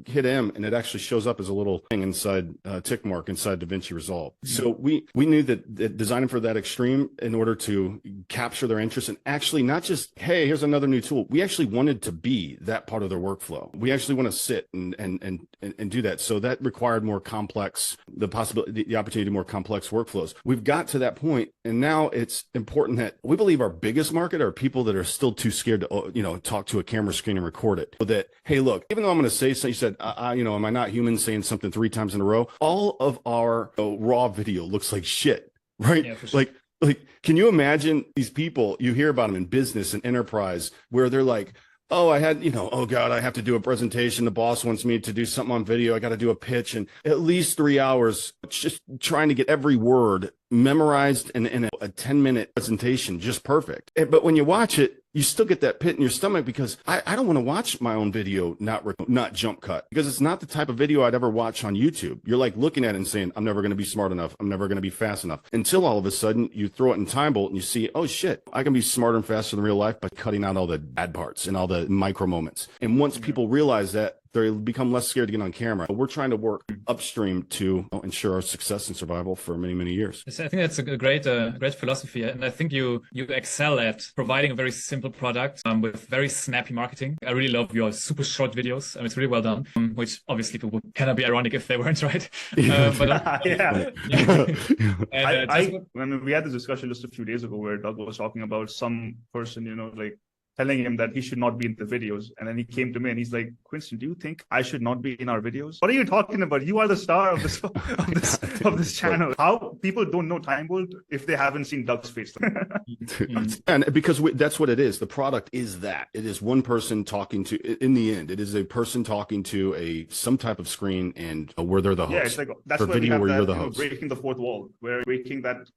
S1: hit M and it actually shows up as a little thing inside tick mark inside DaVinci Resolve. So we knew that designing for that extreme in order to capture their interest and actually not just, hey, here's another new tool. We actually wanted to be that part of their workflow. We actually want to sit and do that. So that required more complex, the opportunity to more complex workflows. We've got to that point, and now it's important that we believe our biggest market are people that are still too scared to, talk to a camera screen and record it. So that, hey, look, even though I'm going to say, so you said, am I not human saying something 3 times in a row? All of our raw video looks like shit, right? Yeah, for sure. Like, can you imagine these people, you hear about them in business and enterprise where they're like, oh, I had, oh God, I have to do a presentation. The boss wants me to do something on video. I got to do a pitch and at least 3 hours just trying to get every word memorized in a 10-minute presentation, just perfect. But when you watch it, you still get that pit in your stomach because I don't want to watch my own video not jump cut, because it's not the type of video I'd ever watch on YouTube. You're like looking at it and saying, I'm never going to be smart enough. I'm never going to be fast enough, until all of a sudden you throw it in TimeBolt and you see, oh shit, I can be smarter and faster than real life by cutting out all the bad parts and all the micro moments. And once people realize that, they become less scared to get on camera. We're trying to work upstream to ensure our success and survival for many, many years.
S2: I think that's a great philosophy, and I think you excel at providing a very simple product with very snappy marketing. I really love your super short videos. It's really well done, which obviously people cannot be ironic if they weren't, right?
S3: When we had this discussion just a few days ago where Doug was talking about some person, like telling him that he should not be in the videos. And then he came to me and he's like, Quinston, do you think I should not be in our videos? What are you talking about? You are the star of this of this channel. How people don't know TimeBolt if they haven't seen Doug's face.
S1: And because that's what it is. The product is that. It is one person talking to, in the end, it is a person talking to some type of screen and where they're the host.
S3: Yeah, it's like, that's where video where you're the host. Breaking the fourth wall, where breaking that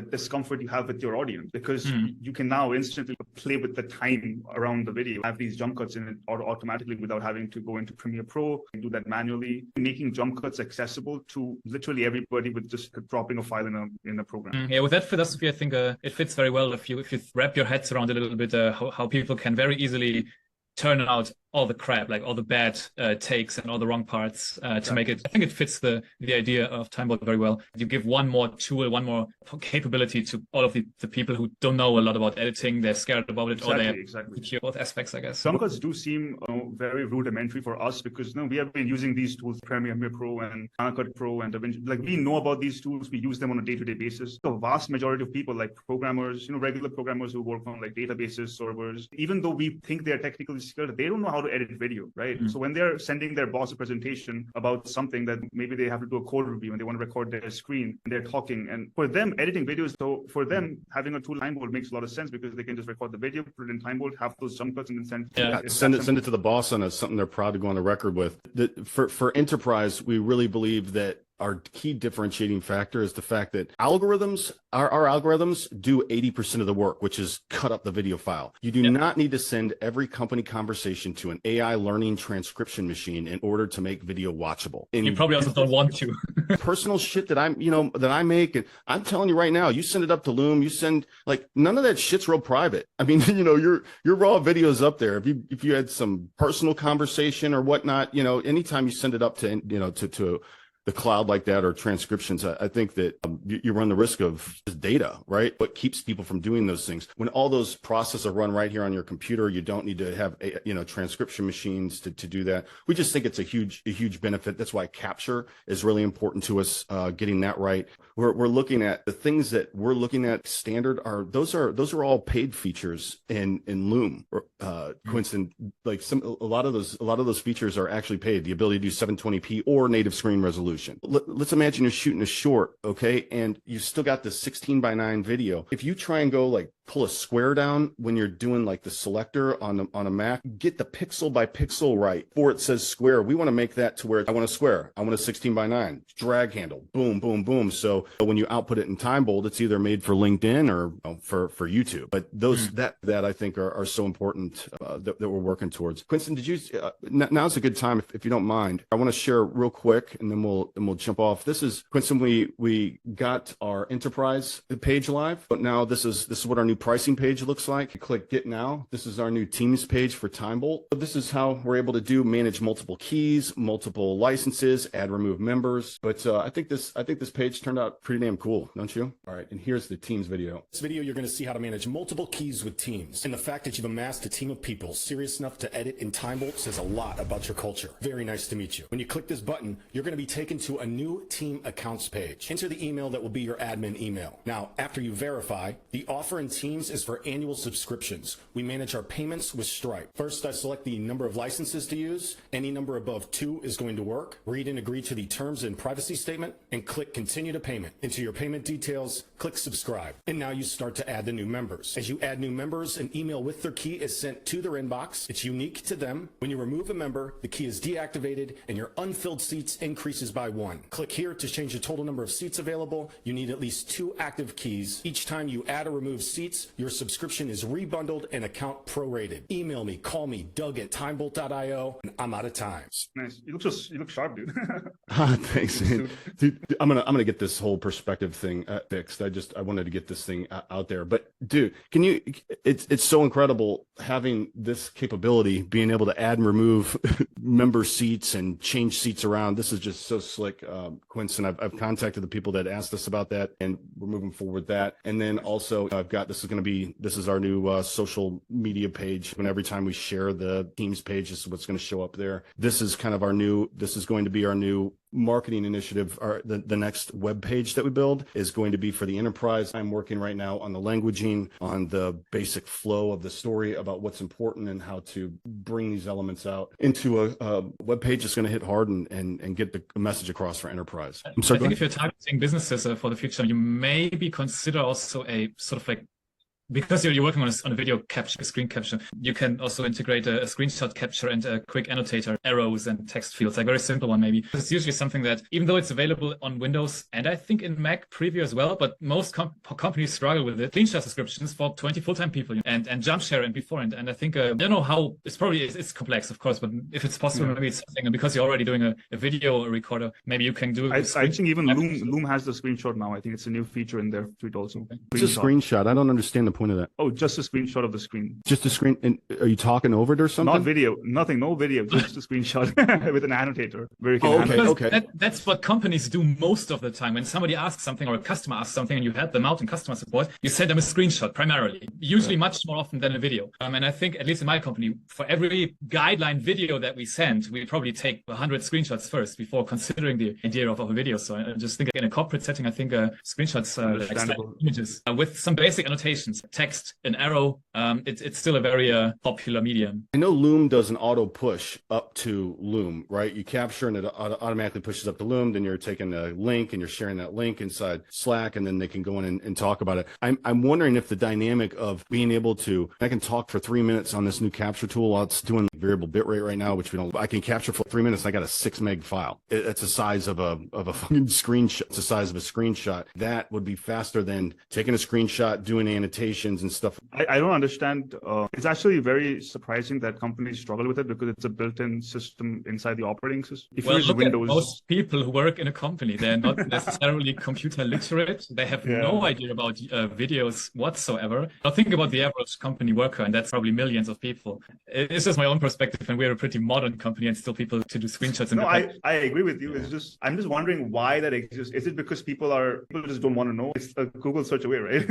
S3: discomfort you have with your audience, because you can now instantly play with the time around the video, have these jump cuts in it automatically without having to go into Premiere Pro and do that manually, making jump cuts accessible to literally everybody with just dropping a file in a program.
S2: Yeah, with that philosophy, I think it fits very well if you wrap your heads around a little bit how people can very easily turn out all the crap, like all the bad takes and all the wrong parts to make it. I think it fits the idea of TimeBolt very well. You give one more tool, one more capability to all of the people who don't know a lot about editing. They're scared about it, or they're secure both aspects, I guess.
S3: Jump cuts do seem very rudimentary for us because we have been using these tools, Premiere Pro and Final Cut Pro and DaVinci. Like, we know about these tools. We use them on a day-to-day basis. The vast majority of people, like programmers, regular programmers who work on like databases, servers, even though we think they're technically skilled, they don't know how to edit video, right? So when they're sending their boss a presentation about something that maybe they have to do a code review and they want to record their screen and they're talking, and for them editing videos, so for them having a tool TimeBolt makes a lot of sense because they can just record the video, put it in TimeBolt, have those jump cuts, and then send it to the boss on something they're proud to go on the record with. For enterprise, we really believe that our key differentiating factor is the fact that our algorithms do 80% of the work, which is cut up the video file. You do not need to send every company conversation to an AI learning transcription machine in order to make video watchable. And
S2: you probably also don't want to.
S1: Personal shit that I make, and I'm telling you right now, you send it up to Loom, you send, like, none of that shit's real private. I mean, your raw video's up there. If you had some personal conversation or whatnot, anytime you send it up to to the cloud like that or transcriptions, I think that you run the risk of data, right? What keeps people from doing those things? When all those processes are run right here on your computer, you don't need to have transcription machines to do that. We just think it's a huge benefit. That's why capture is really important to us, getting that right. We're looking at the things that we're looking at standard those are all paid features in Loom. Quinston, like a lot of those features are actually paid. The ability to do 720p or native screen resolution. Let's imagine you're shooting a short, okay, and you still got this 16:9 video. If you try and go like pull a square down when you're doing like the selector on a Mac, get the pixel by pixel right before it says square. We want to make that to where I want a square, I want a 16:9 drag handle, boom, boom, boom. So when you output it in TimeBolt, it's either made for LinkedIn or for YouTube. But those that I think are so important that we're working towards. Quinston, did you? Now's a good time if you don't mind. I want to share real quick, and then we'll jump off. This is Quinston. We got our enterprise page live, but now this is what our new pricing page looks like. You click Get Now. This is our new Teams page for TimeBolt. This is how we're able to manage multiple keys, multiple licenses, add, remove members. But I think this page turned out pretty damn cool, don't you? All right, and here's the Teams video. This video, you're going to see how to manage multiple keys with Teams, and the fact that you've amassed a team of people serious enough to edit in TimeBolt says a lot about your culture. Very nice to meet you. When you click this button, you're going to be taken to a new team accounts page. Enter the email that will be your admin email. Now, after you verify, the offer in Teams is for annual subscriptions. We manage our payments with Stripe. First, I select the number of licenses to use. Any number above 2 is going to work. Read and agree to the terms and privacy statement and click Continue to Payment. Enter your payment details, click Subscribe. And now you start to add the new members. As you add new members, an email with their key is sent to their inbox. It's unique to them. When you remove a member, the key is deactivated and your unfilled seats increases by 1. Click here to change the total number of seats available. You need at least 2 active keys. Each time you add or remove seats, seats, your subscription is rebundled and account prorated. Email me, call me, Doug@TimeBolt.io, and I'm out of time.
S3: Nice. You look sharp, dude.
S1: Thanks, man. Dude, I'm gonna get this whole perspective thing fixed. I wanted to get this thing out there. But dude, it's so incredible having this capability, being able to add and remove member seats and change seats around. This is just so slick, Quinston. I've contacted the people that asked us about that, and we're moving forward with that. And then also I've got, this is our new social media page. When every time we share the Teams page, this is what's going to show up there. This is going to be our new marketing initiative. The next web page that we build is going to be for the enterprise. I'm working right now on the languaging, on the basic flow of the story about what's important and how to bring these elements out into a web page that's going to hit hard and get the message across for enterprise. I'm sorry,
S2: I think if you're targeting businesses for the future, you maybe consider also a sort of like, because you're working on a video capture, screen capture, you can also integrate a screenshot capture and a quick annotator, arrows and text fields, like a very simple one maybe. It's usually something that, even though it's available on Windows and I think in Mac Preview as well, but most companies struggle with it. Screenshot subscriptions for 20 full-time people and jump share and before. And I think, I don't know how, it's complex, of course, but if it's possible, maybe it's something, and because you're already doing a video recorder, maybe you can do it.
S3: I think even Loom has the screenshot now. I think it's a new feature in their suite also.
S1: It's a screenshot. I don't understand the point of that.
S3: Oh, just a screenshot of the screen.
S1: Just a screen. And are you talking over it or something?
S3: Not video, nothing, no video, just a screenshot with an annotator. Where you can
S1: okay.
S2: That's what companies do most of the time. When somebody asks something or a customer asks something and you help them out in customer support, you send them a screenshot primarily, usually much more often than a video. And I think, at least in my company, for every guideline video that we send, we probably take 100 screenshots first before considering the idea of a video. So I just think in a corporate setting, I think screenshots, like images with some basic annotations, text, an arrow, it's still a very popular medium.
S1: I know Loom does an auto push up to Loom, right? You capture and it automatically pushes up to Loom. Then you're taking a link and you're sharing that link inside Slack, and then they can go in and talk about it. I'm wondering if the dynamic of being able to, I can talk for 3 minutes on this new capture tool while it's doing variable bitrate right now, which I can capture for 3 minutes. I got a 6 meg file. It's the size of a fucking screenshot. It's the size of a screenshot. That would be faster than taking a screenshot, doing annotations and stuff.
S3: I don't understand. It's actually very surprising that companies struggle with it because it's a built-in system inside the operating system. If you use Windows,
S2: at most people who work in a company, they're not necessarily computer literate. They have no idea about videos whatsoever. Now think about the average company worker, and that's probably millions of people. It's just my own perspective, and we're a pretty modern company, and still people to do screenshots.
S3: No, I agree with you. It's just, I'm just wondering why that exists. Is it because people just don't want to know? It's a Google search away, right?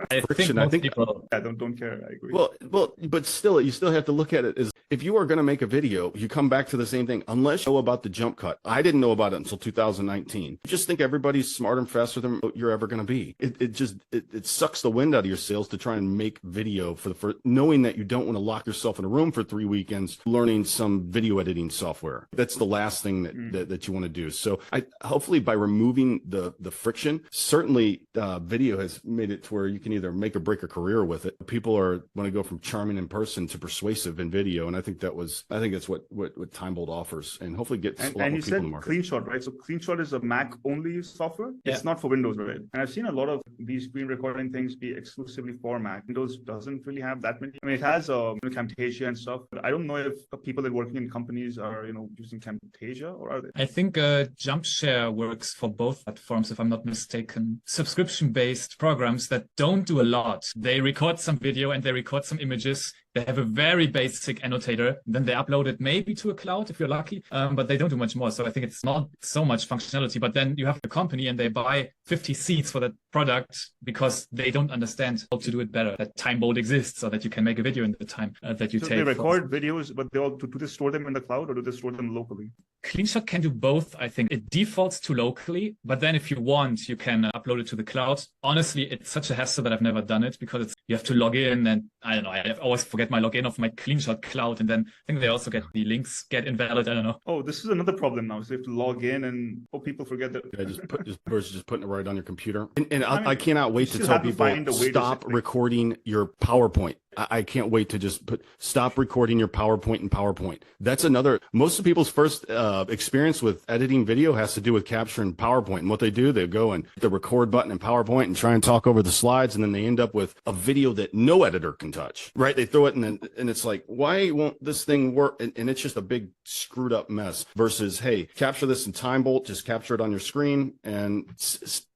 S2: I think people
S3: don't care. I agree.
S1: Well, but still, you still have to look at it as, if you are going to make a video, you come back to the same thing. Unless you know about the jump cut, I didn't know about it until 2019. You just think everybody's smarter and faster than you're ever going to be. It sucks the wind out of your sails to try and make video for the first, knowing that you don't want to lock yourself in a room for 3 weekends learning some video editing software. That's the last thing that you want to do. So hopefully by removing the friction, certainly video has made it to where you can either make or break a career with it. People want to go from charming in person to persuasive in video, and I think that's what TimeBolt offers, and hopefully gets a lot more people in the market.
S3: CleanShot, right? So CleanShot is a Mac only software. Yeah. It's not for Windows, right? And I've seen a lot of these screen recording things be exclusively for Mac. Windows doesn't really have that many. I mean, it has Camtasia and stuff, but I don't know if people that are working in companies are using Camtasia, or are they?
S2: I think JumpShare works for both platforms, if I'm not mistaken. Subscription-based programs that don't do a lot. They record some video and they record some images. They have a very basic annotator. Then they upload it maybe to a cloud if you're lucky, but they don't do much more. So I think it's not so much functionality. But then you have the company and they buy 50 seats for that product because they don't understand how to do it better. That TimeBolt exists so that you can make a video in the time that you take.
S3: They record videos, but do they store them in the cloud or do they store them locally?
S2: CleanShot can do both. I think it defaults to locally, but then if you want, you can upload it to the cloud. Honestly, it's such a hassle that I've never done it because you have to log in, and I don't know. I always forget my login of my CleanShot clound, and then I think they also get the links get invalid. I don't know.
S3: Oh, this is another problem now. So you have to log in, and people forget that.
S1: Yeah, just putting it right on your computer. And I cannot wait to tell people stop recording your PowerPoint. I can't wait to just stop recording your PowerPoint in PowerPoint. That's another, most of people's first experience with editing video has to do with capturing PowerPoint. And what they do, they go and hit the record button in PowerPoint and try and talk over the slides. And then they end up with a video that no editor can touch, right? They throw it and it's like, why won't this thing work? And it's just a big screwed up mess versus, hey, capture this in TimeBolt, just capture it on your screen and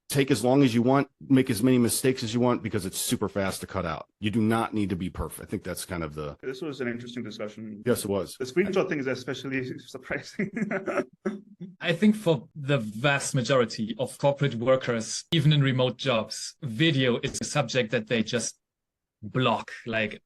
S1: take as long as you want, make as many mistakes as you want because it's super fast to cut out. You do not need to be perfect. I think that's kind of the...
S3: This was an interesting discussion.
S1: Yes, it was.
S3: The screenshot thing is especially surprising.
S2: I think for the vast majority of corporate workers, even in remote jobs, video is a subject that they just block. Like,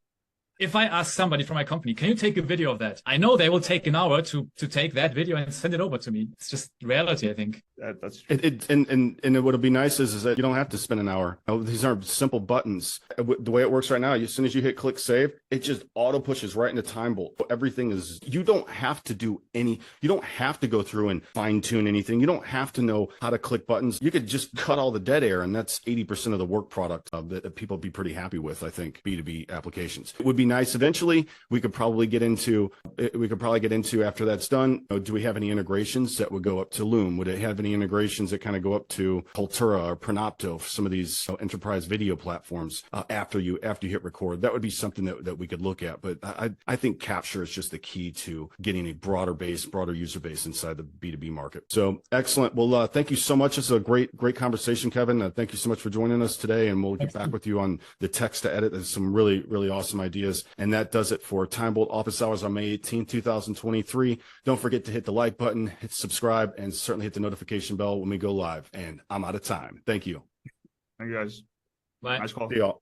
S2: if I ask somebody from my company, can you take a video of that? I know they will take an hour to take that video and send it over to me. It's just reality, I think.
S3: That's true.
S1: And what'll be nice is that you don't have to spend an hour. These aren't simple buttons. The way it works right now, as soon as you hit click save, it just auto pushes right into TimeBolt. Everything is, you don't have to do you don't have to go through and fine tune anything. You don't have to know how to click buttons. You could just cut all the dead air, and that's 80% of the work product that people be pretty happy with, I think, B2B applications. It would be nice eventually. We could probably get into after that's done, do we have any integrations that would go up to Loom? Would it have any integrations that kind of go up to Cultura or Pronopto, some of these enterprise video platforms after you hit record? That would be something that we could look at. But I think capture is just the key to getting a broader user base inside the B2B market. So excellent. Well, thank you so much. It's a great conversation, Kevin. Thank you so much for joining us today, and we'll get back with you on the text to edit. There's some really, really awesome ideas. And that does it for TimeBolt Office Hours on May 18th, 2023. Don't forget to hit the like button, hit subscribe, and certainly hit the notification bell when we go live. And I'm out of time. Thank you.
S3: Thank you, guys.
S2: Bye.
S3: Nice call.
S1: See y'all.